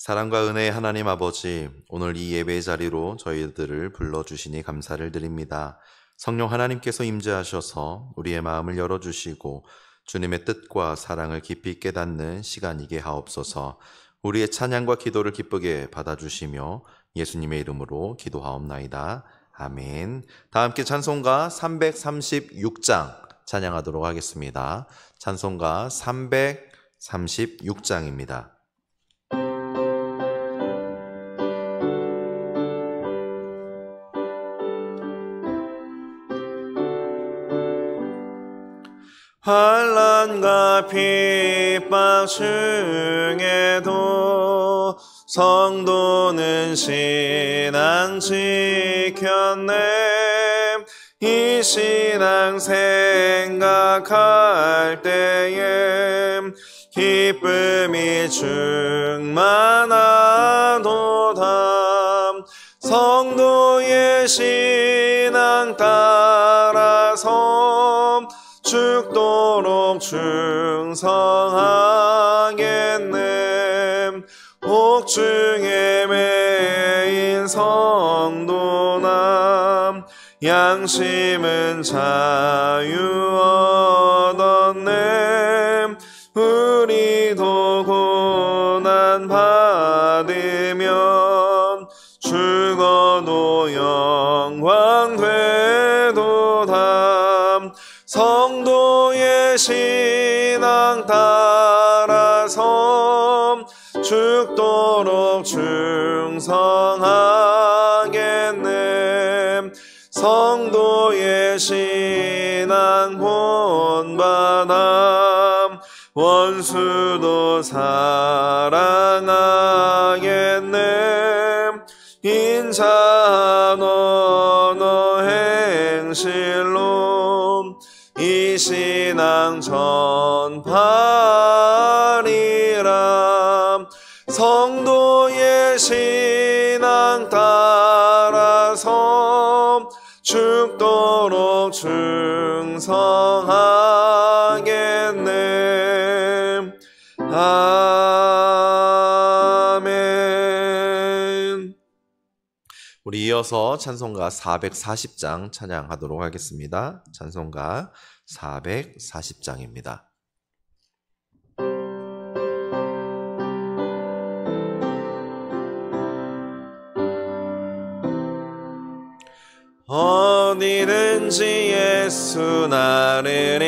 사랑과 은혜의 하나님 아버지, 오늘 이 예배 자리로 저희들을 불러주시니 감사를 드립니다. 성령 하나님께서 임재하셔서 우리의 마음을 열어주시고 주님의 뜻과 사랑을 깊이 깨닫는 시간이게 하옵소서. 우리의 찬양과 기도를 기쁘게 받아주시며 예수님의 이름으로 기도하옵나이다. 아멘. 다 함께 찬송가 336장 찬양하도록 하겠습니다. 찬송가 336장입니다. 환난과 핍박 중에도 성도는 신앙 지켰네. 이 신앙 생각할 때에 기쁨이 충만하도다. 성도의 신앙 따라서 죽도록 충성하겠네. 옥중에 매인 성도나 양심은 자유 얻었네. 우리도 고난 받으면 죽어도 영광 되도다. 성도의 신앙 따라서 죽도록 충성하겠네. 성도의 신앙 본받아 원수도 사랑하겠네. 인자한 언어 행실로 이 신앙 전파리라. 성도의 신앙 따라서 죽도록 충성하겠네. 아멘. 우리 이어서 찬송가 440장 찬양하도록 하겠습니다. 찬송가 440장입니다. 어디든지 예수 나를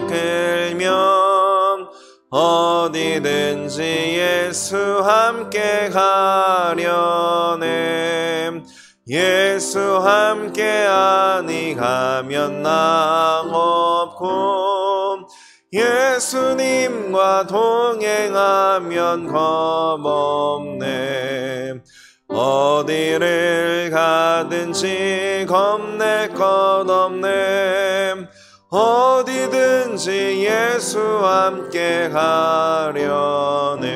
이끌면 어디든지 예수 함께 가려네. 예수 함께 아니 가면 낭 없고 예수님과 동행하면 겁 없네. 어디를 가든지 겁낼 것 없네. 어디든지 예수 함께 가려네.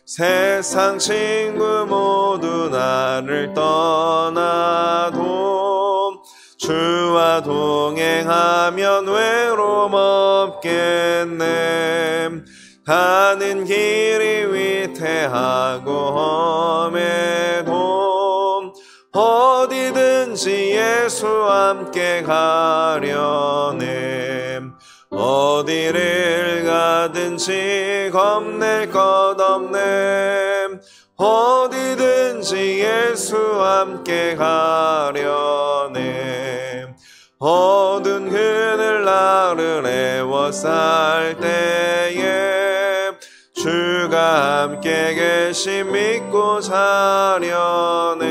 세상 친구 모두 나를 떠나도 주와 동행하면 외로움 없겠네. 가는 길이 위태하고 험해도 어디든지 예수 함께 가려네. 어디를 가든지 겁낼 것 없네. 어디든지 예수 함께 가려네. 어두운 그늘 나를 애워쌀 때에 주가 함께 계심 믿고 자려네.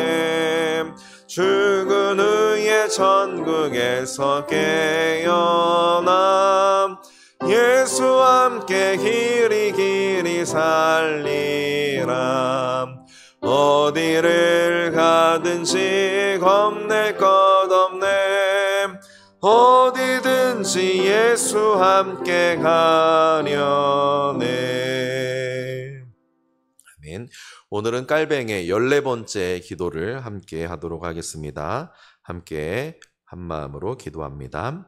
죽은 후에 천국에서 깨어나 예수와 함께 길이 살리라. 어디를 가든지 겁낼 것 없네. 어디든지 예수 함께 가려네. 아멘. 오늘은 깔뱅의 14번째 기도를 함께 하도록 하겠습니다. 함께 한마음으로 기도합니다.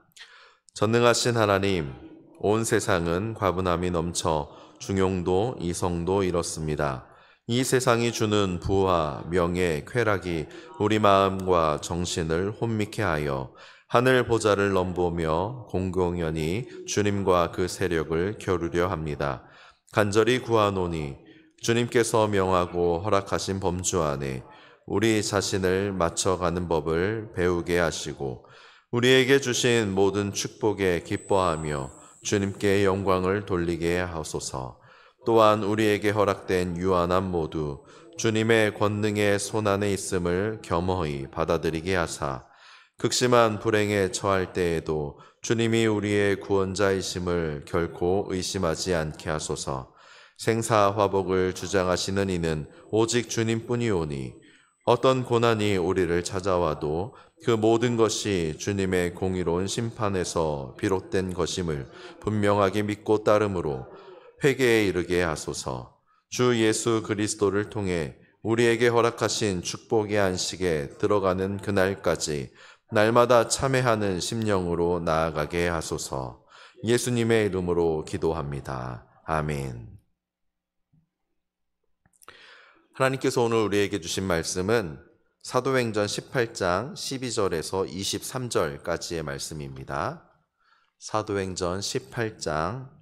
전능하신 하나님, 온 세상은 과분함이 넘쳐 중용도 이성도 이렇습니다. 이 세상이 주는 부와 명예, 쾌락이 우리 마음과 정신을 혼미케 하여 하늘 보좌를 넘보며 공공연히 주님과 그 세력을 겨루려 합니다. 간절히 구하노니 주님께서 명하고 허락하신 범주 안에 우리 자신을 맞춰가는 법을 배우게 하시고 우리에게 주신 모든 축복에 기뻐하며 주님께 영광을 돌리게 하소서. 또한 우리에게 허락된 유한함 모두 주님의 권능의 손안에 있음을 겸허히 받아들이게 하사 극심한 불행에 처할 때에도 주님이 우리의 구원자이심을 결코 의심하지 않게 하소서. 생사화복을 주장하시는 이는 오직 주님뿐이오니 어떤 고난이 우리를 찾아와도 그 모든 것이 주님의 공의로운 심판에서 비롯된 것임을 분명하게 믿고 따름으로 회개에 이르게 하소서. 주 예수 그리스도를 통해 우리에게 허락하신 축복의 안식에 들어가는 그날까지 날마다 참회하는 심령으로 나아가게 하소서. 예수님의 이름으로 기도합니다. 아멘. 하나님께서 오늘 우리에게 주신 말씀은 사도행전 18장 12절에서 23절까지의 말씀입니다. 사도행전 18장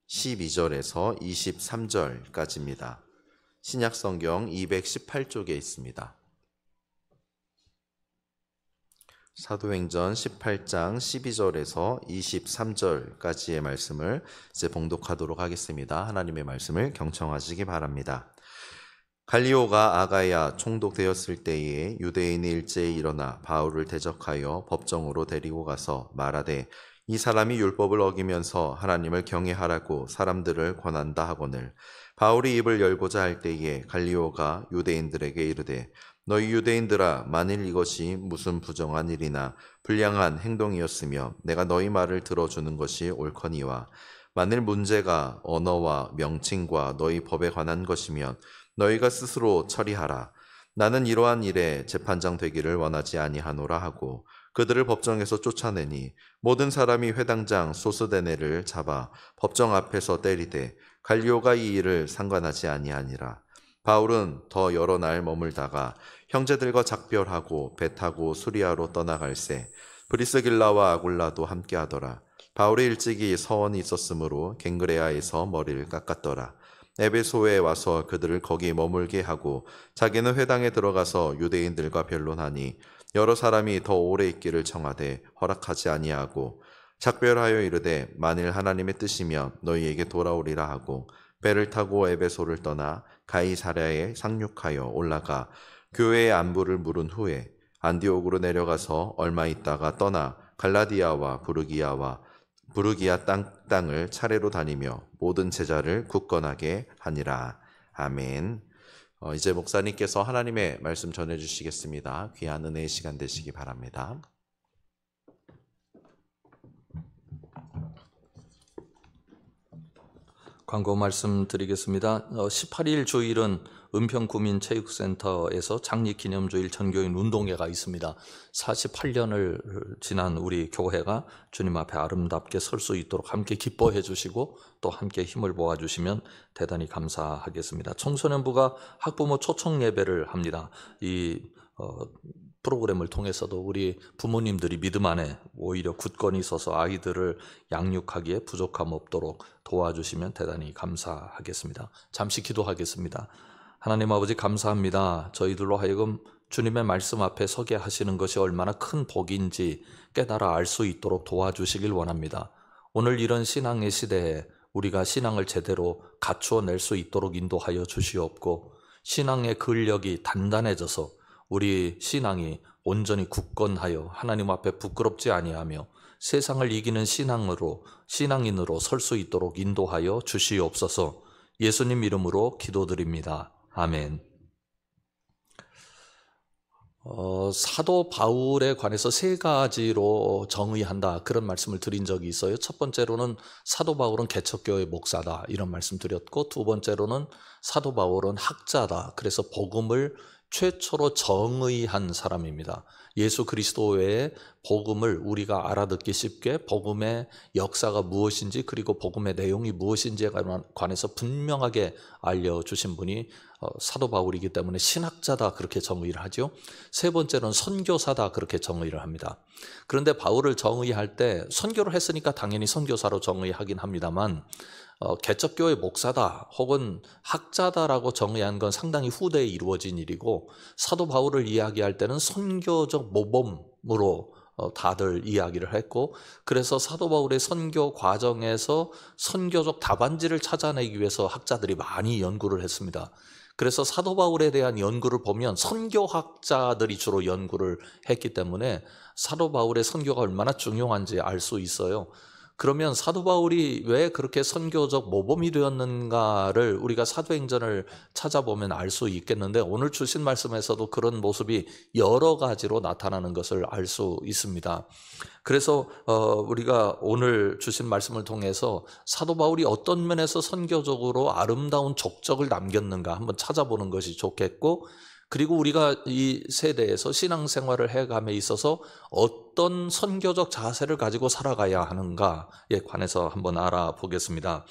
12절에서 23절까지입니다. 신약성경 218쪽에 있습니다. 사도행전 18장 12절에서 23절까지의 말씀을 이제 봉독하도록 하겠습니다. 하나님의 말씀을 경청하시기 바랍니다. 갈리오가 아가야 총독되었을 때에 유대인이 일제히 일어나 바울을 대적하여 법정으로 데리고 가서 말하되 이 사람이 율법을 어기면서 하나님을 경외하라고 사람들을 권한다 하거늘 바울이 입을 열고자 할 때에 갈리오가 유대인들에게 이르되 너희 유대인들아 만일 이것이 무슨 부정한 일이나 불량한 행동이었으며 내가 너희 말을 들어주는 것이 옳거니와 만일 문제가 언어와 명칭과 너희 법에 관한 것이면 너희가 스스로 처리하라. 나는 이러한 일에 재판장 되기를 원하지 아니하노라 하고 그들을 법정에서 쫓아내니 모든 사람이 회당장 소스데네를 잡아 법정 앞에서 때리되 갈리오가 이 일을 상관하지 아니하니라. 바울은 더 여러 날 머물다가 형제들과 작별하고 배 타고 수리아로 떠나갈새 브리스길라와 아굴라도 함께하더라. 바울이 일찍이 서원이 있었으므로 갱그레아에서 머리를 깎았더라. 에베소에 와서 그들을 거기 머물게 하고 자기는 회당에 들어가서 유대인들과 변론하니 여러 사람이 더 오래 있기를 청하되 허락하지 아니하고 작별하여 이르되 만일 하나님의 뜻이면 너희에게 돌아오리라 하고 배를 타고 에베소를 떠나 가이사랴에 상륙하여 올라가 교회의 안부를 물은 후에 안디옥으로 내려가서 얼마 있다가 떠나 갈라디아와 부르기아 땅을 차례로 다니며 모든 제자를 굳건하게 하니라. 아멘. 이제 목사님께서 하나님의 말씀 전해주시겠습니다. 귀한 은혜의 시간 되시기 바랍니다. 광고 말씀드리겠습니다. 18일 주일은 은평구민체육센터에서 장립기념주일 전교인 운동회가 있습니다. 48년을 지난 우리 교회가 주님 앞에 아름답게 설 수 있도록 함께 기뻐해 주시고 또 함께 힘을 모아 주시면 대단히 감사하겠습니다. 청소년부가 학부모 초청 예배를 합니다. 이 프로그램을 통해서도 우리 부모님들이 믿음 안에 오히려 굳건히 서서 아이들을 양육하기에 부족함 없도록 도와주시면 대단히 감사하겠습니다. 잠시 기도하겠습니다. 하나님 아버지 감사합니다. 저희들로 하여금 주님의 말씀 앞에 서게 하시는 것이 얼마나 큰 복인지 깨달아 알 수 있도록 도와주시길 원합니다. 오늘 이런 신앙의 시대에 우리가 신앙을 제대로 갖추어 낼 수 있도록 인도하여 주시옵고 신앙의 근력이 단단해져서 우리 신앙이 온전히 굳건하여 하나님 앞에 부끄럽지 아니하며 세상을 이기는 신앙인으로 설 수 있도록 인도하여 주시옵소서. 예수님 이름으로 기도드립니다. 아멘. 사도 바울에 관해서 세 가지로 정의한다 그런 말씀을 드린 적이 있어요. 첫 번째로는 사도 바울은 개척교회 목사다 이런 말씀 드렸고 두 번째로는 사도 바울은 학자다. 그래서 복음을 최초로 정의한 사람입니다. 예수 그리스도 외에 복음을 우리가 알아듣기 쉽게 복음의 역사가 무엇인지 그리고 복음의 내용이 무엇인지에 관해서 분명하게 알려주신 분이 사도 바울이기 때문에 신학자다 그렇게 정의를 하죠. 세 번째는 선교사다 그렇게 정의를 합니다. 그런데 바울을 정의할 때 선교를 했으니까 당연히 선교사로 정의하긴 합니다만 개척교회 목사다 혹은 학자다라고 정의한 건 상당히 후대에 이루어진 일이고 사도 바울을 이야기할 때는 선교적 모범으로 다들 이야기를 했고 그래서 사도 바울의 선교 과정에서 선교적 답안지를 찾아내기 위해서 학자들이 많이 연구를 했습니다. 그래서 사도 바울에 대한 연구를 보면 선교학자들이 주로 연구를 했기 때문에 사도 바울의 선교가 얼마나 중요한지 알 수 있어요. 그러면 사도 바울이 왜 그렇게 선교적 모범이 되었는가를 우리가 사도행전을 찾아보면 알 수 있겠는데 오늘 주신 말씀에서도 그런 모습이 여러 가지로 나타나는 것을 알 수 있습니다. 그래서 우리가 오늘 주신 말씀을 통해서 사도 바울이 어떤 면에서 선교적으로 아름다운 족적을 남겼는가 한번 찾아보는 것이 좋겠고 그리고 우리가 이 세대에서 신앙생활을 해감에 있어서 어떤 선교적 자세를 가지고 살아가야 하는가에 관해서 한번 알아보겠습니다.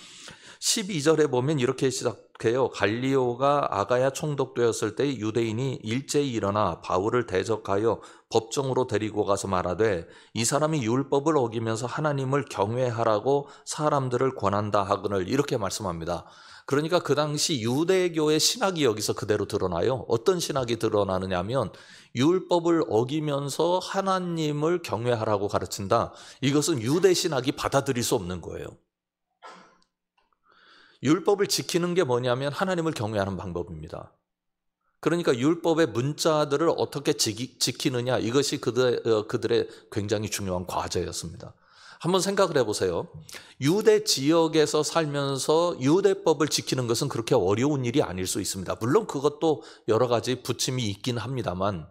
12절에 보면 이렇게 시작해요. 갈리오가 아가야 총독되었을 때 유대인이 일제히 일어나 바울을 대적하여 법정으로 데리고 가서 말하되 이 사람이 율법을 어기면서 하나님을 경외하라고 사람들을 권한다 하거늘 이렇게 말씀합니다. 그러니까 그 당시 유대교의 신학이 여기서 그대로 드러나요. 어떤 신학이 드러나느냐 하면 율법을 어기면서 하나님을 경외하라고 가르친다. 이것은 유대 신학이 받아들일 수 없는 거예요. 율법을 지키는 게 뭐냐면 하나님을 경외하는 방법입니다. 그러니까 율법의 문자들을 어떻게 지키느냐 이것이 그들의 굉장히 중요한 과제였습니다. 한번 생각을 해보세요. 유대 지역에서 살면서 유대법을 지키는 것은 그렇게 어려운 일이 아닐 수 있습니다. 물론 그것도 여러 가지 부침이 있긴 합니다만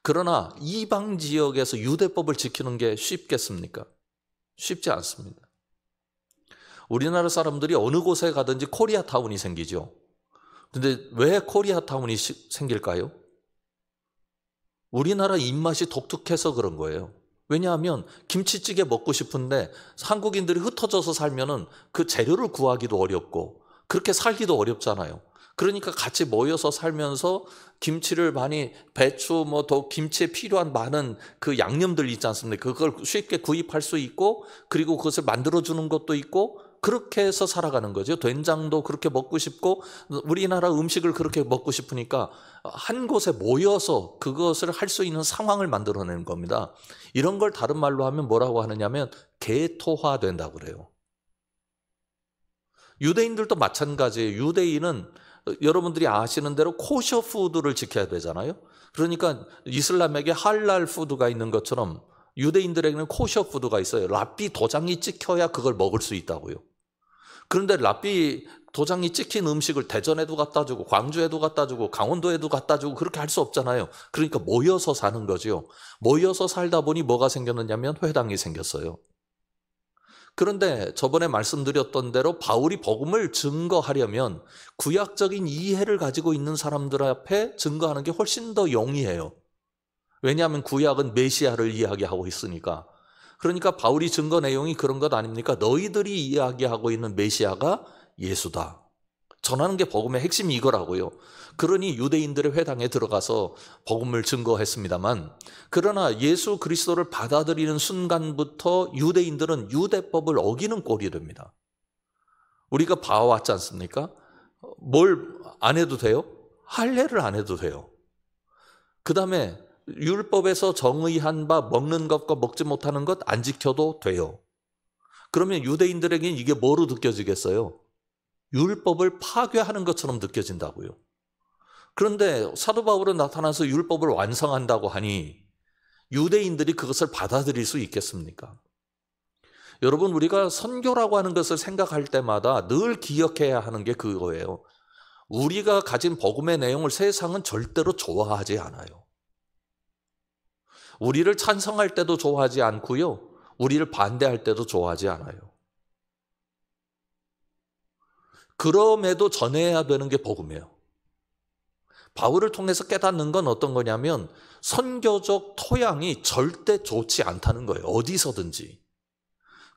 그러나 이방 지역에서 유대법을 지키는 게 쉽겠습니까? 쉽지 않습니다. 우리나라 사람들이 어느 곳에 가든지 코리아타운이 생기죠. 근데 왜 코리아타운이 생길까요? 우리나라 입맛이 독특해서 그런 거예요. 왜냐하면 김치찌개 먹고 싶은데 한국인들이 흩어져서 살면은 그 재료를 구하기도 어렵고 그렇게 살기도 어렵잖아요. 그러니까 같이 모여서 살면서 김치를 많이 배추 더 김치에 필요한 많은 그 양념들 있지 않습니까? 그걸 쉽게 구입할 수 있고 그리고 그것을 만들어주는 것도 있고 그렇게 해서 살아가는 거죠. 된장도 그렇게 먹고 싶고 우리나라 음식을 그렇게 먹고 싶으니까 한 곳에 모여서 그것을 할 수 있는 상황을 만들어내는 겁니다. 이런 걸 다른 말로 하면 뭐라고 하느냐면 게토화된다고 그래요. 유대인들도 마찬가지예요. 유대인은 여러분들이 아시는 대로 코셔 푸드를 지켜야 되잖아요. 그러니까 이슬람에게 할랄 푸드가 있는 것처럼 유대인들에게는 코셔 푸드가 있어요. 랍비 도장이 찍혀야 그걸 먹을 수 있다고요. 그런데 랍비 도장이 찍힌 음식을 대전에도 갖다 주고 광주에도 갖다 주고 강원도에도 갖다 주고 그렇게 할 수 없잖아요. 그러니까 모여서 사는 거죠. 모여서 살다 보니 뭐가 생겼느냐면 회당이 생겼어요. 그런데 저번에 말씀드렸던 대로 바울이 복음을 증거하려면 구약적인 이해를 가지고 있는 사람들 앞에 증거하는 게 훨씬 더 용이해요. 왜냐하면 구약은 메시아를 이야기하고 있으니까. 그러니까 바울이 증거 내용이 그런 것 아닙니까? 너희들이 이야기하고 있는 메시아가 예수다. 전하는 게 복음의 핵심이 이거라고요. 그러니 유대인들의 회당에 들어가서 복음을 증거했습니다만 그러나 예수 그리스도를 받아들이는 순간부터 유대인들은 유대법을 어기는 꼴이 됩니다. 우리가 봐왔지 않습니까? 뭘 안 해도 돼요? 할례를 안 해도 돼요. 그 다음에 율법에서 정의한 바 먹는 것과 먹지 못하는 것 안 지켜도 돼요. 그러면 유대인들에게는 이게 뭐로 느껴지겠어요? 율법을 파괴하는 것처럼 느껴진다고요. 그런데 사도 바울은 나타나서 율법을 완성한다고 하니 유대인들이 그것을 받아들일 수 있겠습니까? 여러분, 우리가 선교라고 하는 것을 생각할 때마다 늘 기억해야 하는 게 그거예요. 우리가 가진 복음의 내용을 세상은 절대로 좋아하지 않아요. 우리를 찬성할 때도 좋아하지 않고요. 우리를 반대할 때도 좋아하지 않아요. 그럼에도 전해야 되는 게 복음이에요. 바울을 통해서 깨닫는 건 어떤 거냐면 선교적 토양이 절대 좋지 않다는 거예요. 어디서든지.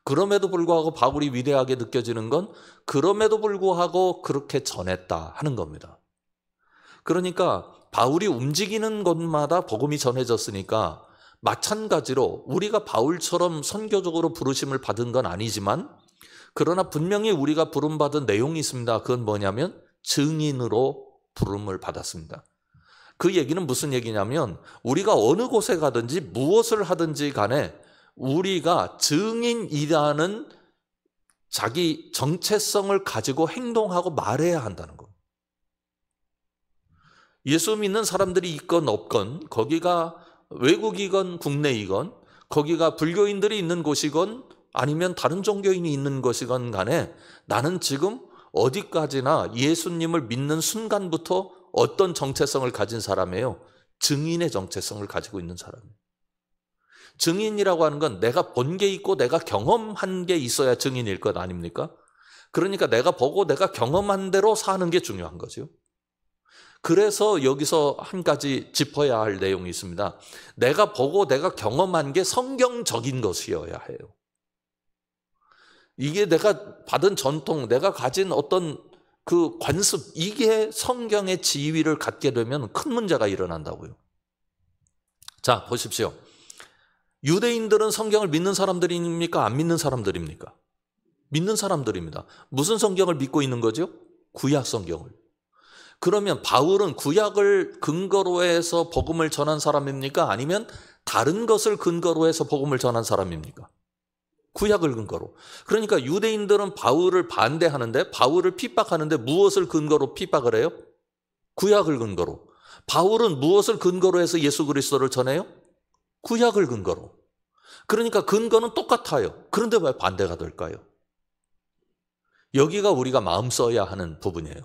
그럼에도 불구하고 바울이 위대하게 느껴지는 건 그럼에도 불구하고 그렇게 전했다 하는 겁니다. 그러니까 바울이 움직이는 곳마다 복음이 전해졌으니까 마찬가지로 우리가 바울처럼 선교적으로 부르심을 받은 건 아니지만 그러나 분명히 우리가 부름받은 내용이 있습니다. 그건 뭐냐면 증인으로 부름을 받았습니다. 그 얘기는 무슨 얘기냐면 우리가 어느 곳에 가든지 무엇을 하든지 간에 우리가 증인이라는 자기 정체성을 가지고 행동하고 말해야 한다는 거. 예수 믿는 사람들이 있건 없건 거기가 외국이건 국내이건 거기가 불교인들이 있는 곳이건 아니면 다른 종교인이 있는 곳이건 간에 나는 지금 어디까지나 예수님을 믿는 순간부터 어떤 정체성을 가진 사람이에요? 증인의 정체성을 가지고 있는 사람이에요. 증인이라고 하는 건 내가 본 게 있고 내가 경험한 게 있어야 증인일 것 아닙니까? 그러니까 내가 보고 내가 경험한 대로 사는 게 중요한 거죠. 그래서 여기서 한 가지 짚어야 할 내용이 있습니다. 내가 보고 내가 경험한 게 성경적인 것이어야 해요. 이게 내가 받은 전통, 내가 가진 어떤 그 관습, 이게 성경의 지위를 갖게 되면 큰 문제가 일어난다고요. 자, 보십시오. 유대인들은 성경을 믿는 사람들입니까? 안 믿는 사람들입니까? 믿는 사람들입니다. 무슨 성경을 믿고 있는 거죠? 구약 성경을. 그러면 바울은 구약을 근거로 해서 복음을 전한 사람입니까? 아니면 다른 것을 근거로 해서 복음을 전한 사람입니까? 구약을 근거로. 그러니까 유대인들은 바울을 반대하는데 바울을 핍박하는데 무엇을 근거로 핍박을 해요? 구약을 근거로. 바울은 무엇을 근거로 해서 예수 그리스도를 전해요? 구약을 근거로. 그러니까 근거는 똑같아요. 그런데 왜 반대가 될까요? 여기가 우리가 마음 써야 하는 부분이에요.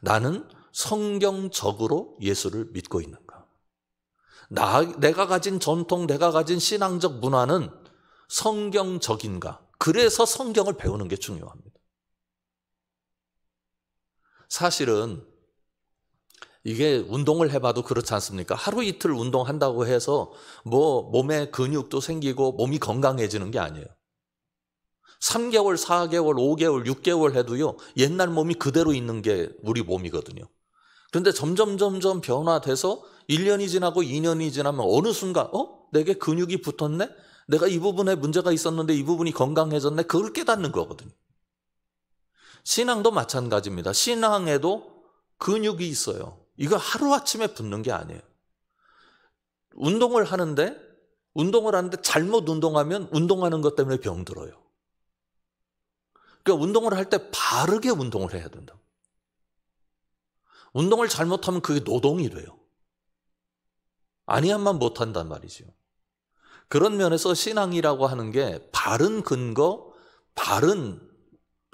나는 성경적으로 예수를 믿고 있는가? 내가 가진 전통, 내가 가진 신앙적 문화는 성경적인가? 그래서 성경을 배우는 게 중요합니다. 사실은 이게 운동을 해봐도 그렇지 않습니까? 하루 이틀 운동한다고 해서 뭐 몸에 근육도 생기고 몸이 건강해지는 게 아니에요. 3개월, 4개월, 5개월, 6개월 해도요, 옛날 몸이 그대로 있는 게 우리 몸이거든요. 그런데 점점 변화돼서 1년이 지나고 2년이 지나면 어느 순간 내게 근육이 붙었네? 내가 이 부분에 문제가 있었는데 이 부분이 건강해졌네? 그걸 깨닫는 거거든요. 신앙도 마찬가지입니다. 신앙에도 근육이 있어요. 이거 하루아침에 붙는 게 아니에요. 운동을 하는데 잘못 운동하면 운동하는 것 때문에 병들어요. 그러니까 운동을 할 때 바르게 운동을 해야 된다. 운동을 잘못하면 그게 노동이 돼요. 아니야만 못한단 말이죠. 그런 면에서 신앙이라고 하는 게 바른 근거, 바른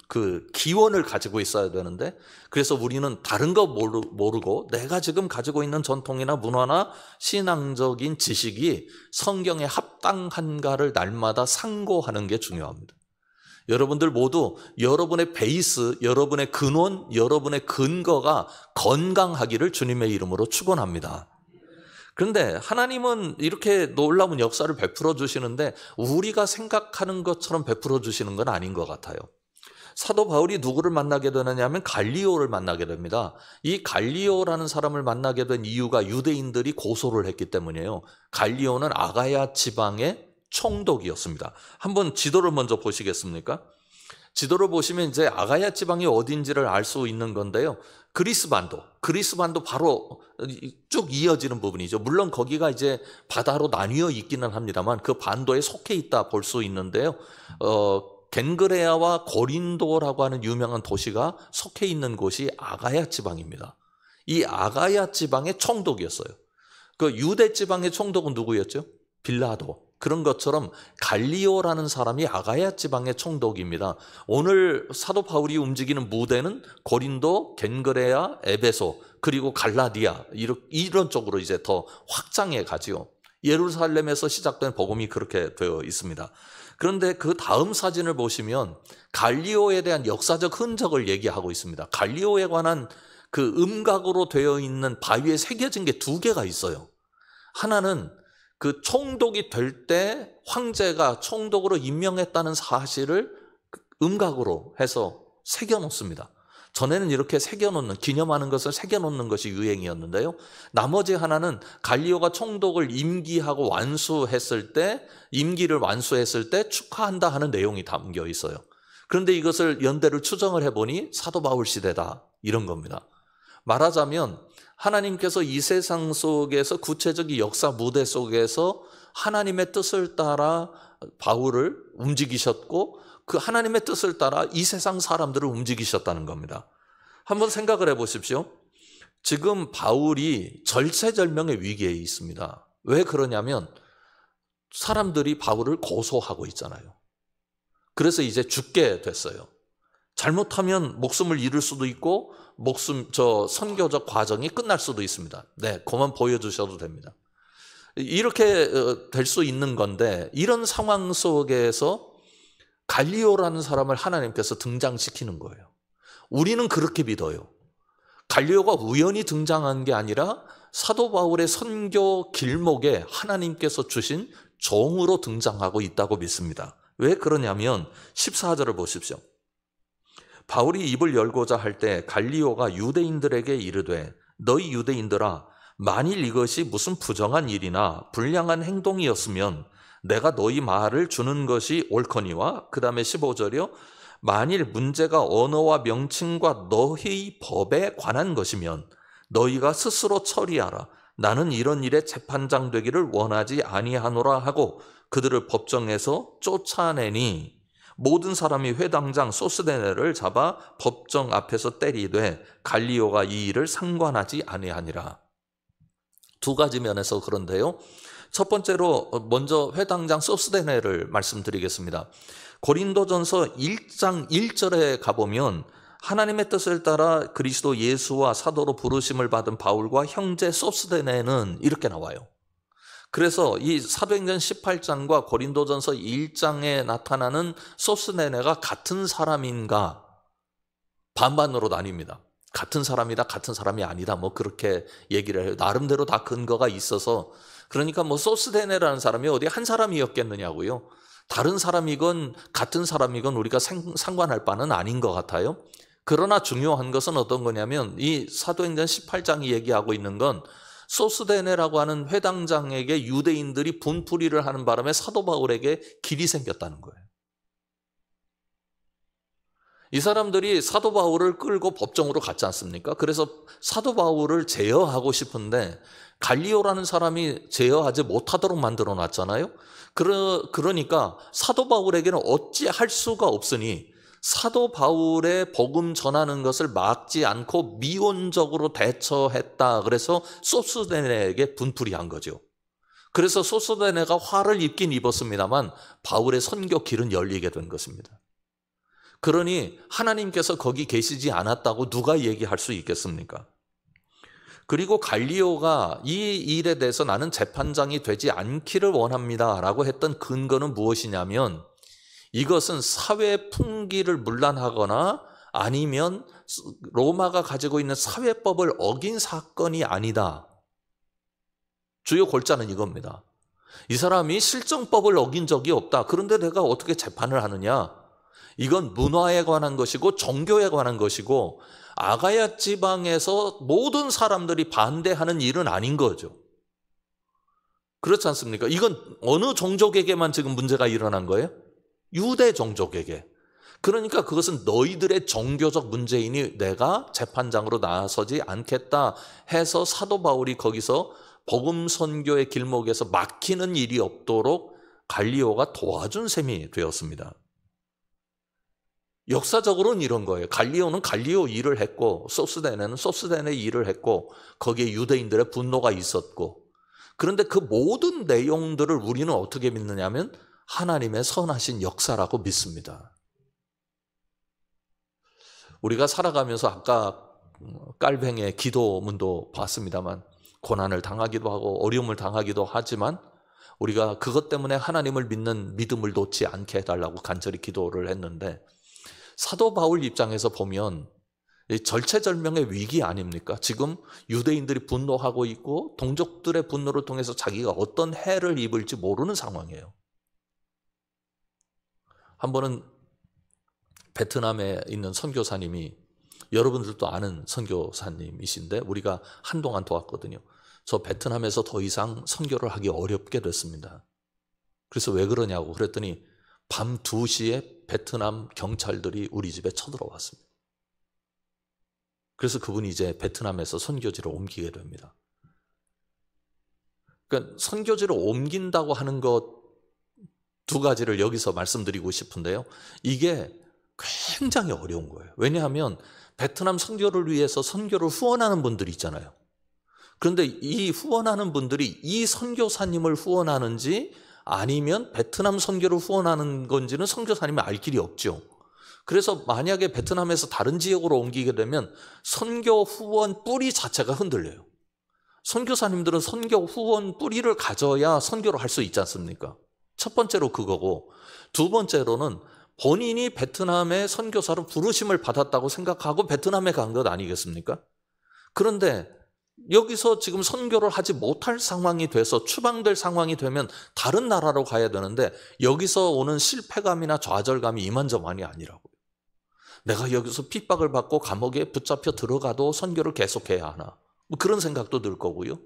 그 기원을 가지고 있어야 되는데, 그래서 우리는 다른 거 모르고 내가 지금 가지고 있는 전통이나 문화나 신앙적인 지식이 성경에 합당한가를 날마다 상고하는 게 중요합니다. 여러분들 모두 여러분의 베이스, 여러분의 근원, 여러분의 근거가 건강하기를 주님의 이름으로 축원합니다. 그런데 하나님은 이렇게 놀라운 역사를 베풀어 주시는데 우리가 생각하는 것처럼 베풀어 주시는 건 아닌 것 같아요. 사도 바울이 누구를 만나게 되느냐 하면 갈리오를 만나게 됩니다. 이 갈리오라는 사람을 만나게 된 이유가 유대인들이 고소를 했기 때문이에요. 갈리오는 아가야 지방의 총독이었습니다. 한번 지도를 먼저 보시겠습니까? 지도를 보시면 이제 아가야 지방이 어딘지를 알 수 있는 건데요. 그리스 반도 바로 쭉 이어지는 부분이죠. 물론 거기가 이제 바다로 나뉘어 있기는 합니다만 그 반도에 속해 있다 볼 수 있는데요. 겐그레아와 고린도라고 하는 유명한 도시가 속해 있는 곳이 아가야 지방입니다. 이 아가야 지방의 총독이었어요. 그 유대 지방의 총독은 누구였죠? 빌라도. 그런 것처럼 갈리오라는 사람이 아가야 지방의 총독입니다. 오늘 사도 바울이 움직이는 무대는 고린도, 겐그레아, 에베소, 그리고 갈라디아 이런 쪽으로 이제 더 확장해 가지요. 예루살렘에서 시작된 복음이 그렇게 되어 있습니다. 그런데 그 다음 사진을 보시면 갈리오에 대한 역사적 흔적을 얘기하고 있습니다. 갈리오에 관한 그 음각으로 되어 있는 바위에 새겨진 게 두 개가 있어요. 하나는 그 총독이 될 때 황제가 총독으로 임명했다는 사실을 음각으로 해서 새겨놓습니다. 전에는 이렇게 새겨놓는, 기념하는 것을 새겨놓는 것이 유행이었는데요. 나머지 하나는 갈리오가 총독을 임기하고 완수했을 때, 임기를 완수했을 때 축하한다 하는 내용이 담겨 있어요. 그런데 이것을 연대를 추정을 해보니 사도 바울 시대다, 이런 겁니다. 말하자면 하나님께서 이 세상 속에서 구체적인 역사 무대 속에서 하나님의 뜻을 따라 바울을 움직이셨고 그 하나님의 뜻을 따라 이 세상 사람들을 움직이셨다는 겁니다. 한번 생각을 해보십시오. 지금 바울이 절체절명의 위기에 있습니다. 왜 그러냐면 사람들이 바울을 고소하고 있잖아요. 그래서 이제 죽게 됐어요. 잘못하면 목숨을 잃을 수도 있고 선교적 과정이 끝날 수도 있습니다. 네, 그만 보여주셔도 됩니다. 이렇게 될 수 있는 건데 이런 상황 속에서 갈리오라는 사람을 하나님께서 등장시키는 거예요. 우리는 그렇게 믿어요. 갈리오가 우연히 등장한 게 아니라 사도 바울의 선교 길목에 하나님께서 주신 종으로 등장하고 있다고 믿습니다. 왜 그러냐면 14절을 보십시오. 바울이 입을 열고자 할 때 갈리오가 유대인들에게 이르되 너희 유대인들아 만일 이것이 무슨 부정한 일이나 불량한 행동이었으면 내가 너희 말을 주는 것이 옳거니와 그 다음에 15절이요. 만일 문제가 언어와 명칭과 너희 법에 관한 것이면 너희가 스스로 처리하라. 나는 이런 일에 재판장 되기를 원하지 아니하노라 하고 그들을 법정에서 쫓아내니 모든 사람이 회당장 소스데네를 잡아 법정 앞에서 때리되 갈리오가 이 일을 상관하지 아니하니라. 두 가지 면에서 그런데요. 첫 번째로 먼저 회당장 소스데네를 말씀드리겠습니다. 고린도전서 1장 1절에 가보면 하나님의 뜻을 따라 그리스도 예수와 사도로 부르심을 받은 바울과 형제 소스데네는 이렇게 나와요. 그래서 이 사도행전 18장과 고린도전서 1장에 나타나는 소스데네가 같은 사람인가 반반으로 나뉩니다. 같은 사람이다, 같은 사람이 아니다, 뭐 그렇게 얘기를 해요. 나름대로 다 근거가 있어서. 그러니까 뭐 소스데네라는 사람이 어디 한 사람이었겠느냐고요. 다른 사람이건 같은 사람이건 우리가 상관할 바는 아닌 것 같아요. 그러나 중요한 것은 어떤 거냐면 이 사도행전 18장이 얘기하고 있는 건 소스데네라고 하는 회당장에게 유대인들이 분풀이를 하는 바람에 사도 바울에게 길이 생겼다는 거예요. 이 사람들이 사도 바울을 끌고 법정으로 갔지 않습니까? 그래서 사도 바울을 제어하고 싶은데 갈리오라는 사람이 제어하지 못하도록 만들어 놨잖아요. 그러니까 사도 바울에게는 어찌할 수가 없으니 사도 바울의 복음 전하는 것을 막지 않고 미온적으로 대처했다. 그래서 소스데네에게 분풀이한 거죠. 그래서 소스데네가 화를 입긴 입었습니다만 바울의 선교 길은 열리게 된 것입니다. 그러니 하나님께서 거기 계시지 않았다고 누가 얘기할 수 있겠습니까? 그리고 갈리오가 이 일에 대해서 나는 재판장이 되지 않기를 원합니다 라고 했던 근거는 무엇이냐면 이것은 사회 풍기를 문란하거나 아니면 로마가 가지고 있는 사회법을 어긴 사건이 아니다. 주요 골자는 이겁니다. 이 사람이 실정법을 어긴 적이 없다. 그런데 내가 어떻게 재판을 하느냐? 이건 문화에 관한 것이고 종교에 관한 것이고 아가야 지방에서 모든 사람들이 반대하는 일은 아닌 거죠. 그렇지 않습니까? 이건 어느 종족에게만 지금 문제가 일어난 거예요? 유대 종족에게. 그러니까 그것은 너희들의 종교적 문제이니 내가 재판장으로 나서지 않겠다 해서 사도 바울이 거기서 복음 선교의 길목에서 막히는 일이 없도록 갈리오가 도와준 셈이 되었습니다. 역사적으로는 이런 거예요. 갈리오는 갈리오 일을 했고 소스데네는 소스데네 일을 했고 거기에 유대인들의 분노가 있었고 그런데 그 모든 내용들을 우리는 어떻게 믿느냐면 하나님의 선하신 역사라고 믿습니다. 우리가 살아가면서 아까 깔뱅의 기도문도 봤습니다만 고난을 당하기도 하고 어려움을 당하기도 하지만 우리가 그것 때문에 하나님을 믿는 믿음을 놓지 않게 해달라고 간절히 기도를 했는데 사도 바울 입장에서 보면 이 절체절명의 위기 아닙니까? 지금 유대인들이 분노하고 있고 동족들의 분노를 통해서 자기가 어떤 해를 입을지 모르는 상황이에요. 한 번은 베트남에 있는 선교사님이, 여러분들도 아는 선교사님이신데 우리가 한동안 도왔거든요. 저 베트남에서 더 이상 선교를 하기 어렵게 됐습니다. 그래서 왜 그러냐고 그랬더니 밤 2시에 베트남 경찰들이 우리 집에 쳐들어왔습니다. 그래서 그분이 이제 베트남에서 선교지로 옮기게 됩니다. 그러니까 선교지로 옮긴다고 하는 것 2가지를 여기서 말씀드리고 싶은데요. 이게 굉장히 어려운 거예요. 왜냐하면 베트남 선교를 위해서 선교를 후원하는 분들이 있잖아요. 그런데 이 후원하는 분들이 이 선교사님을 후원하는지 아니면 베트남 선교를 후원하는 건지는 선교사님이 알 길이 없죠. 그래서 만약에 베트남에서 다른 지역으로 옮기게 되면 선교 후원 뿌리 자체가 흔들려요. 선교사님들은 선교 후원 뿌리를 가져야 선교를 할 수 있지 않습니까? 첫 번째로 그거고, 2번째로는 본인이 베트남의 선교사로 부르심을 받았다고 생각하고 베트남에 간 것 아니겠습니까? 그런데 여기서 지금 선교를 하지 못할 상황이 돼서 추방될 상황이 되면 다른 나라로 가야 되는데 여기서 오는 실패감이나 좌절감이 이만저만이 아니라고요. 내가 여기서 핍박을 받고 감옥에 붙잡혀 들어가도 선교를 계속해야 하나, 뭐 그런 생각도 들 거고요.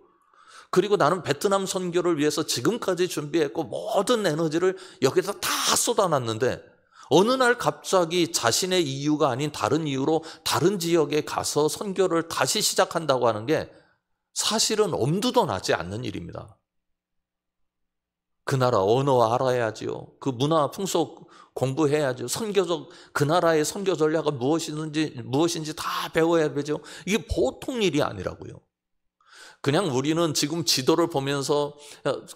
그리고 나는 베트남 선교를 위해서 지금까지 준비했고 모든 에너지를 여기다 다 쏟아놨는데 어느 날 갑자기 자신의 이유가 아닌 다른 이유로 다른 지역에 가서 선교를 다시 시작한다고 하는 게 사실은 엄두도 나지 않는 일입니다. 그 나라 언어 알아야지요. 그 문화 풍속 공부해야죠. 선교적 그 나라의 선교 전략은 무엇인지 다 배워야 되죠. 이게 보통 일이 아니라고요. 그냥 우리는 지금 지도를 보면서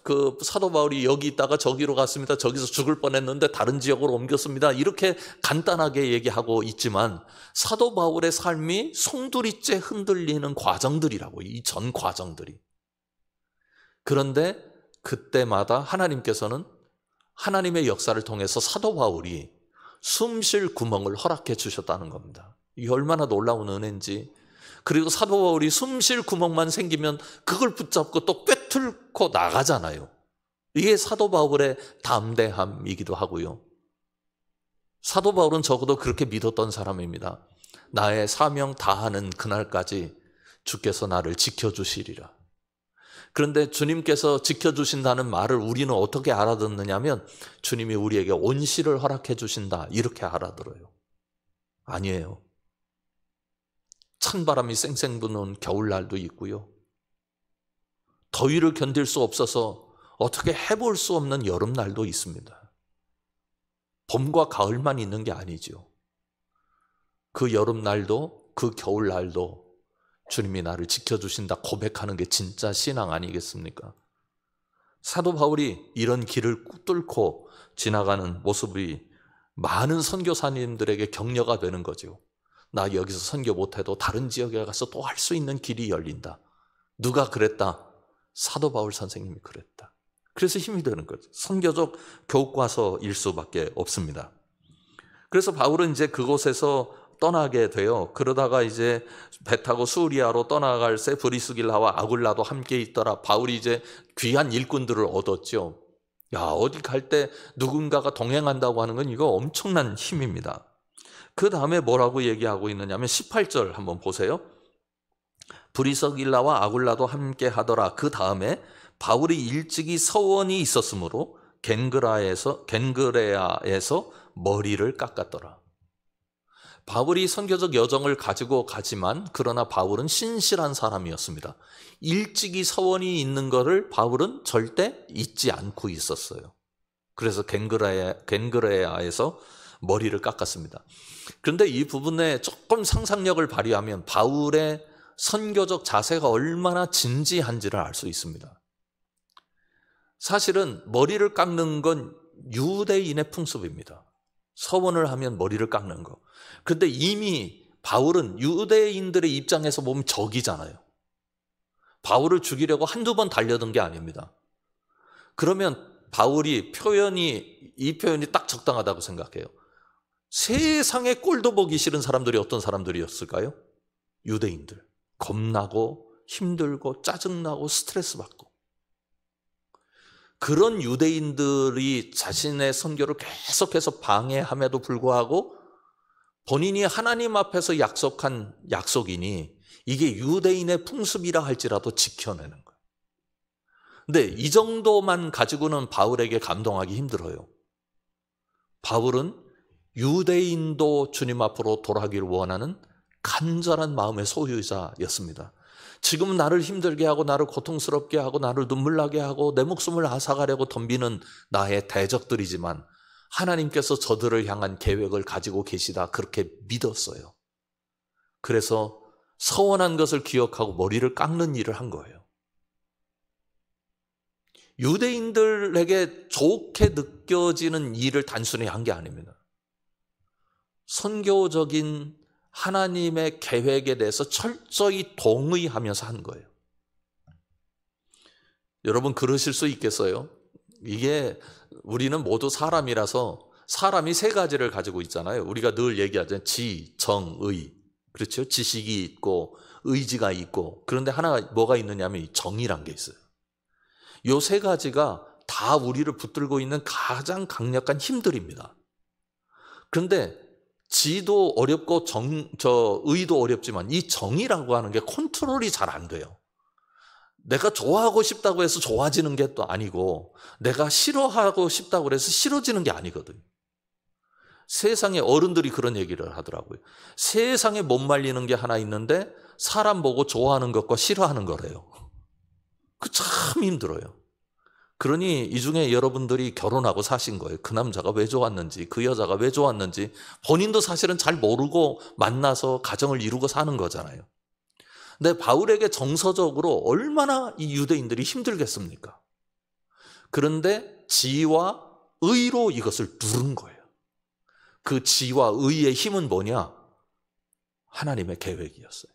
그 사도 바울이 여기 있다가 저기로 갔습니다. 저기서 죽을 뻔했는데 다른 지역으로 옮겼습니다. 이렇게 간단하게 얘기하고 있지만 사도 바울의 삶이 송두리째 흔들리는 과정들이라고, 이 전 과정들이. 그런데 그때마다 하나님께서는 하나님의 역사를 통해서 사도 바울이 숨 쉴 구멍을 허락해 주셨다는 겁니다. 이게 얼마나 놀라운 은혜인지. 그리고 사도 바울이 숨 쉴 구멍만 생기면 그걸 붙잡고 또 꿰뚫고 나가잖아요. 이게 사도 바울의 담대함이기도 하고요. 사도 바울은 적어도 그렇게 믿었던 사람입니다. 나의 사명 다하는 그날까지 주께서 나를 지켜주시리라. 그런데 주님께서 지켜주신다는 말을 우리는 어떻게 알아듣느냐면 주님이 우리에게 온실을 허락해 주신다 이렇게 알아들어요. 아니에요. 찬바람이 쌩쌩 부는 겨울날도 있고요. 더위를 견딜 수 없어서 어떻게 해볼 수 없는 여름날도 있습니다. 봄과 가을만 있는 게 아니죠. 그 여름날도 그 겨울날도 주님이 나를 지켜주신다 고백하는 게 진짜 신앙 아니겠습니까? 사도 바울이 이런 길을 뚫고 지나가는 모습이 많은 선교사님들에게 격려가 되는 거죠. 나 여기서 선교 못해도 다른 지역에 가서 또 할 수 있는 길이 열린다. 누가 그랬다? 사도 바울 선생님이 그랬다. 그래서 힘이 되는 거죠. 선교적 교과서일 수밖에 없습니다. 그래서 바울은 이제 그곳에서 떠나게 돼요. 그러다가 이제 배 타고 수리아로 떠나갈 새 브리스길라와 아굴라도 함께 있더라. 바울이 이제 귀한 일꾼들을 얻었죠. 야, 어디 갈 때 누군가가 동행한다고 하는 건 이거 엄청난 힘입니다. 그 다음에 뭐라고 얘기하고 있느냐면 18절 한번 보세요. 브리스길라와 아굴라도 함께 하더라. 그 다음에 바울이 일찍이 서원이 있었으므로 겐그레아에서 머리를 깎았더라. 바울이 선교적 여정을 가지고 가지만 그러나 바울은 신실한 사람이었습니다. 일찍이 서원이 있는 것을 바울은 절대 잊지 않고 있었어요. 그래서 겐그레아에서 머리를 깎았습니다. 그런데 이 부분에 조금 상상력을 발휘하면 바울의 선교적 자세가 얼마나 진지한지를 알 수 있습니다. 사실은 머리를 깎는 건 유대인의 풍습입니다. 서원을 하면 머리를 깎는 거. 그런데 이미 바울은 유대인들의 입장에서 보면 적이잖아요. 바울을 죽이려고 한두 번 달려든 게 아닙니다. 그러면 바울이 이 표현이 딱 적당하다고 생각해요. 세상에 꼴도 보기 싫은 사람들이 어떤 사람들이었을까요? 유대인들. 겁나고 힘들고 짜증나고 스트레스 받고. 그런 유대인들이 자신의 선교를 계속해서 방해함에도 불구하고 본인이 하나님 앞에서 약속한 약속이니 이게 유대인의 풍습이라 할지라도 지켜내는 거예요. 근데 이 정도만 가지고는 바울에게 감동하기 힘들어요. 바울은 유대인도 주님 앞으로 돌아가기를 원하는 간절한 마음의 소유자였습니다. 지금 나를 힘들게 하고 나를 고통스럽게 하고 나를 눈물 나게 하고 내 목숨을 앗아가려고 덤비는 나의 대적들이지만 하나님께서 저들을 향한 계획을 가지고 계시다 그렇게 믿었어요. 그래서 서원한 것을 기억하고 머리를 깎는 일을 한 거예요. 유대인들에게 좋게 느껴지는 일을 단순히 한 게 아닙니다. 선교적인 하나님의 계획에 대해서 철저히 동의하면서 한 거예요. 여러분 그러실 수 있겠어요? 이게 우리는 모두 사람이라서 사람이 세 가지를 가지고 있잖아요. 우리가 늘 얘기하잖아요. 지, 정, 의. 그렇죠? 지식이 있고 의지가 있고 그런데 하나 뭐가 있느냐면 정이란 게 있어요. 이 세 가지가 다 우리를 붙들고 있는 가장 강력한 힘들입니다. 그런데 지도 어렵고 의도 어렵지만 이 정이라고 하는 게 컨트롤이 잘 안 돼요. 내가 좋아하고 싶다고 해서 좋아지는 게 또 아니고 내가 싫어하고 싶다고 해서 싫어지는 게 아니거든요. 세상에 어른들이 그런 얘기를 하더라고요. 세상에 못 말리는 게 하나 있는데 사람 보고 좋아하는 것과 싫어하는 거래요. 그 참 힘들어요. 그러니 이 중에 여러분들이 결혼하고 사신 거예요. 그 남자가 왜 좋았는지, 그 여자가 왜 좋았는지 본인도 사실은 잘 모르고 만나서 가정을 이루고 사는 거잖아요. 근데 바울에게 정서적으로 얼마나 이 유대인들이 힘들겠습니까? 그런데 지와 의로 이것을 누른 거예요. 그 지와 의의 힘은 뭐냐? 하나님의 계획이었어요.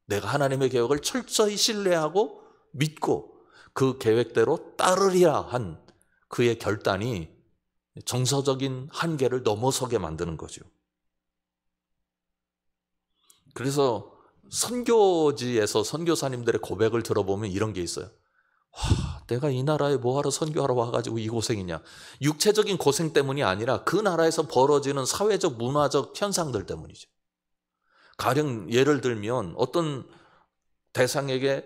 내가 하나님의 계획을 철저히 신뢰하고 믿고 그 계획대로 따르리라 한 그의 결단이 정서적인 한계를 넘어서게 만드는 거죠. 그래서 선교지에서 선교사님들의 고백을 들어보면 이런 게 있어요. 내가 이 나라에 뭐하러 선교하러 와가지고 이 고생이냐. 육체적인 고생 때문이 아니라 그 나라에서 벌어지는 사회적 문화적 현상들 때문이죠. 가령 예를 들면 어떤 대상에게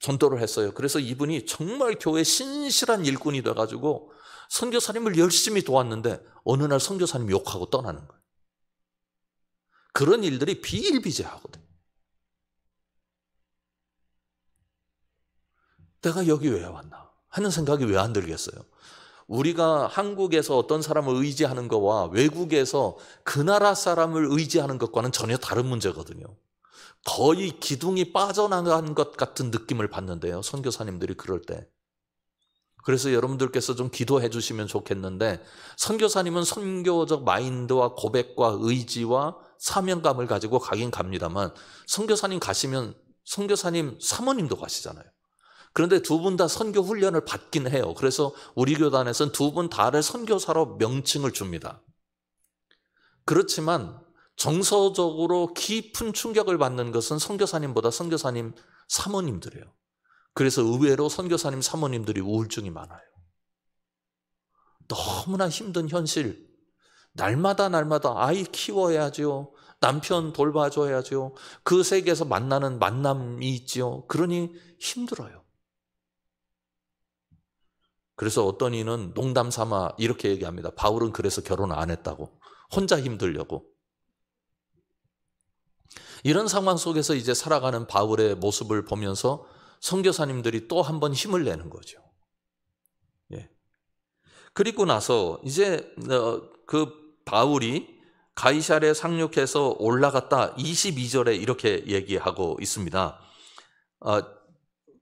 전도를 했어요. 그래서 이분이 정말 교회 신실한 일꾼이 돼가지고 선교사님을 열심히 도왔는데 어느 날 선교사님 욕하고 떠나는 거예요. 그런 일들이 비일비재하거든요. 내가 여기 왜 왔나 하는 생각이 왜 안 들겠어요? 우리가 한국에서 어떤 사람을 의지하는 것과 외국에서 그 나라 사람을 의지하는 것과는 전혀 다른 문제거든요. 거의 기둥이 빠져나간 것 같은 느낌을 받는데요. 선교사님들이 그럴 때. 그래서 여러분들께서 좀 기도해 주시면 좋겠는데 선교사님은 선교적 마인드와 고백과 의지와 사명감을 가지고 가긴 갑니다만 선교사님 가시면 선교사님 사모님도 가시잖아요. 그런데 두 분 다 선교 훈련을 받긴 해요. 그래서 우리 교단에서는 두 분 다를 선교사로 명칭을 줍니다. 그렇지만 정서적으로 깊은 충격을 받는 것은 선교사님보다 선교사님 사모님들이에요. 그래서 의외로 선교사님 사모님들이 우울증이 많아요. 너무나 힘든 현실. 날마다 아이 키워야죠. 남편 돌봐줘야죠. 그 세계에서 만나는 만남이 있죠. 그러니 힘들어요. 그래서 어떤 이는 농담 삼아 이렇게 얘기합니다. 바울은 그래서 결혼 안 했다고. 혼자 힘들려고. 이런 상황 속에서 이제 살아가는 바울의 모습을 보면서 선교사님들이 또 한 번 힘을 내는 거죠. 예. 그리고 나서 이제 그 바울이 가이사랴에 상륙해서 올라갔다 22절에 이렇게 얘기하고 있습니다.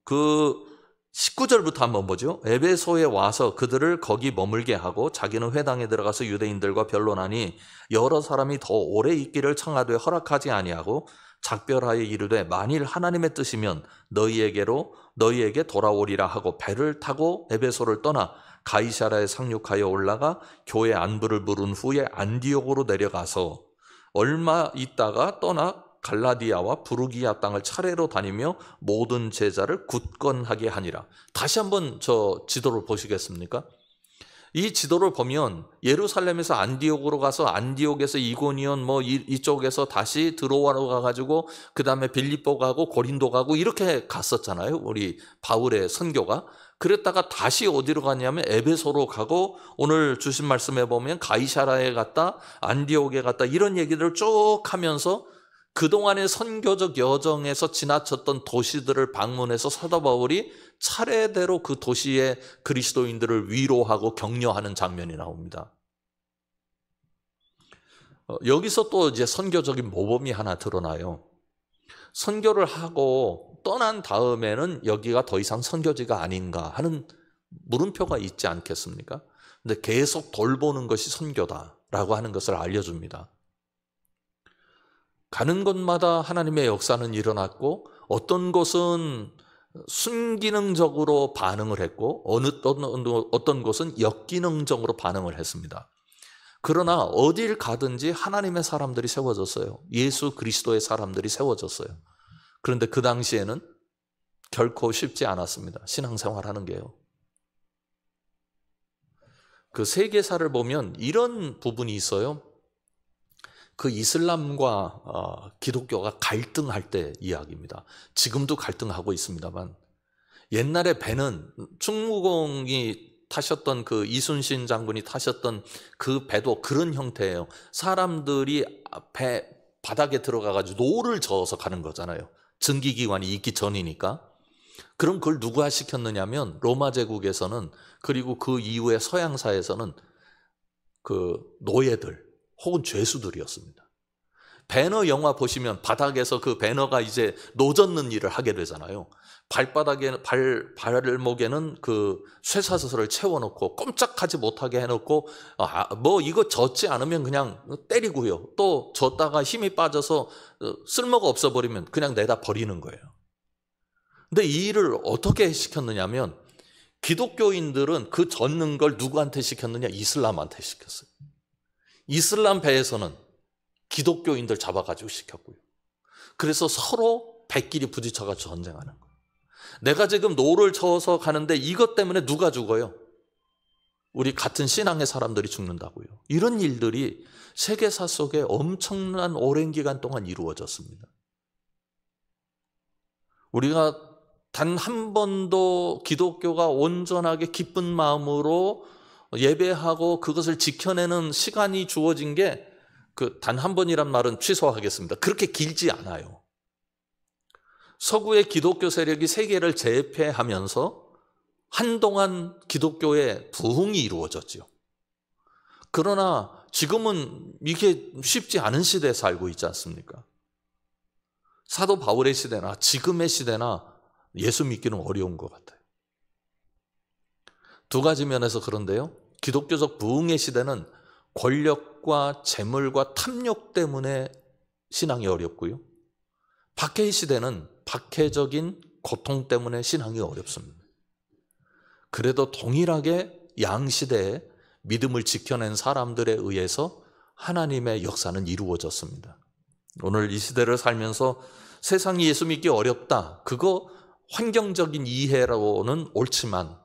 그 19절부터 한번 보죠. 에베소에 와서 그들을 거기 머물게 하고 자기는 회당에 들어가서 유대인들과 변론하니 여러 사람이 더 오래 있기를 청하되 허락하지 아니하고 작별하여 이르되 만일 하나님의 뜻이면 너희에게 돌아오리라 하고 배를 타고 에베소를 떠나 가이사랴에 상륙하여 올라가 교회 안부를 물은 후에 안디옥으로 내려가서 얼마 있다가 떠나 갈라디아와 부르기아 땅을 차례로 다니며 모든 제자를 굳건하게 하니라. 다시 한번 저 지도를 보시겠습니까? 이 지도를 보면 예루살렘에서 안디옥으로 가서 안디옥에서 이고니온 이쪽에서 다시 들어와 가지고 그 다음에 빌립보 가고 고린도 가고 이렇게 갔었잖아요. 우리 바울의 선교가. 그랬다가 다시 어디로 갔냐면 에베소로 가고 오늘 주신 말씀에 보면 가이사랴에 갔다 안디옥에 갔다 이런 얘기들을 쭉 하면서 그동안의 선교적 여정에서 지나쳤던 도시들을 방문해서 사도 바울이 차례대로 그 도시의 그리스도인들을 위로하고 격려하는 장면이 나옵니다. 여기서 또 이제 선교적인 모범이 하나 드러나요. 선교를 하고 떠난 다음에는 여기가 더 이상 선교지가 아닌가 하는 물음표가 있지 않겠습니까? 근데 계속 돌보는 것이 선교다라고 하는 것을 알려줍니다. 가는 곳마다 하나님의 역사는 일어났고 어떤 곳은 순기능적으로 반응을 했고 어떤 곳은 역기능적으로 반응을 했습니다. 그러나 어딜 가든지 하나님의 사람들이 세워졌어요. 예수 그리스도의 사람들이 세워졌어요. 그런데 그 당시에는 결코 쉽지 않았습니다. 신앙생활하는 게요. 그 세계사를 보면 이런 부분이 있어요. 그 이슬람과 기독교가 갈등할 때 이야기입니다. 지금도 갈등하고 있습니다만 옛날에 배는 충무공이 타셨던 그 이순신 장군이 타셨던 그 배도 그런 형태예요. 사람들이 배 바닥에 들어가가지고 노를 저어서 가는 거잖아요. 증기기관이 있기 전이니까. 그럼 그걸 누가 시켰느냐면 로마 제국에서는 그리고 그 이후에 서양사에서는 그 노예들 혹은 죄수들이었습니다. 배너 영화 보시면 바닥에서 그 배너가 이제 노젓는 일을 하게 되잖아요. 발목에는 그 쇠사슬을 채워놓고 꼼짝하지 못하게 해놓고 이거 젓지 않으면 그냥 때리고요. 또 젓다가 힘이 빠져서 쓸모가 없어버리면 그냥 내다 버리는 거예요. 근데 이 일을 어떻게 시켰느냐면 기독교인들은 그 젓는 걸 누구한테 시켰느냐? 이슬람한테 시켰어요. 이슬람 배에서는 기독교인들 잡아가지고 시켰고요. 그래서 서로 배끼리 부딪혀가지고 전쟁하는 거예요. 내가 지금 노를 저어서 가는데 이것 때문에 누가 죽어요? 우리 같은 신앙의 사람들이 죽는다고요. 이런 일들이 세계사 속에 엄청난 오랜 기간 동안 이루어졌습니다. 우리가 단 한 번도 기독교가 온전하게 기쁜 마음으로 예배하고 그것을 지켜내는 시간이 주어진 게 단 한 번이란 말은 취소하겠습니다. 그렇게 길지 않아요. 서구의 기독교 세력이 세계를 제패하면서 한동안 기독교의 부흥이 이루어졌죠. 그러나 지금은 이게 쉽지 않은 시대에 살고 있지 않습니까? 사도 바울의 시대나 지금의 시대나 예수 믿기는 어려운 것 같아요. 두 가지 면에서 그런데요. 기독교적 부흥의 시대는 권력과 재물과 탐욕 때문에 신앙이 어렵고요. 박해의 시대는 박해적인 고통 때문에 신앙이 어렵습니다. 그래도 동일하게 양시대에 믿음을 지켜낸 사람들에 의해서 하나님의 역사는 이루어졌습니다. 오늘 이 시대를 살면서 세상이 예수 믿기 어렵다. 그거 환경적인 이해로는 옳지만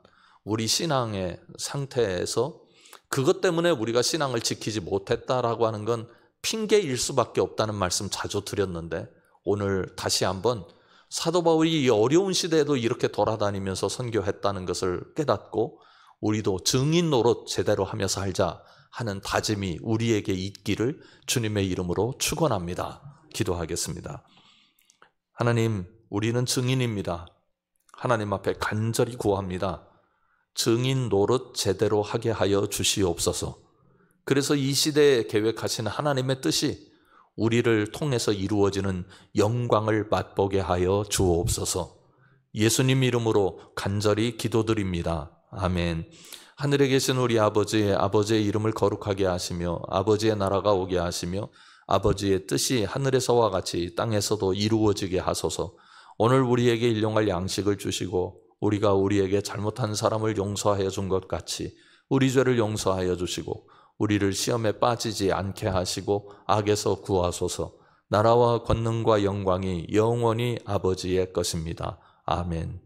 우리 신앙의 상태에서 그것 때문에 우리가 신앙을 지키지 못했다라고 하는 건 핑계일 수밖에 없다는 말씀 자주 드렸는데 오늘 다시 한번 사도 바울이 이 어려운 시대에도 이렇게 돌아다니면서 선교했다는 것을 깨닫고 우리도 증인 노릇 제대로 하며 살자 하는 다짐이 우리에게 있기를 주님의 이름으로 축원합니다. 기도하겠습니다. 하나님, 우리는 증인입니다. 하나님 앞에 간절히 구합니다. 증인 노릇 제대로 하게 하여 주시옵소서. 그래서 이 시대에 계획하신 하나님의 뜻이 우리를 통해서 이루어지는 영광을 맛보게 하여 주옵소서. 예수님 이름으로 간절히 기도드립니다. 아멘. 하늘에 계신 우리 아버지의 이름을 거룩하게 하시며 아버지의 나라가 오게 하시며 아버지의 뜻이 하늘에서와 같이 땅에서도 이루어지게 하소서. 오늘 우리에게 일용할 양식을 주시고 우리가 우리에게 잘못한 사람을 용서하여 준 것 같이 우리 죄를 용서하여 주시고 우리를 시험에 빠지지 않게 하시고 악에서 구하소서. 나라와 권능과 영광이 영원히 아버지의 것입니다. 아멘.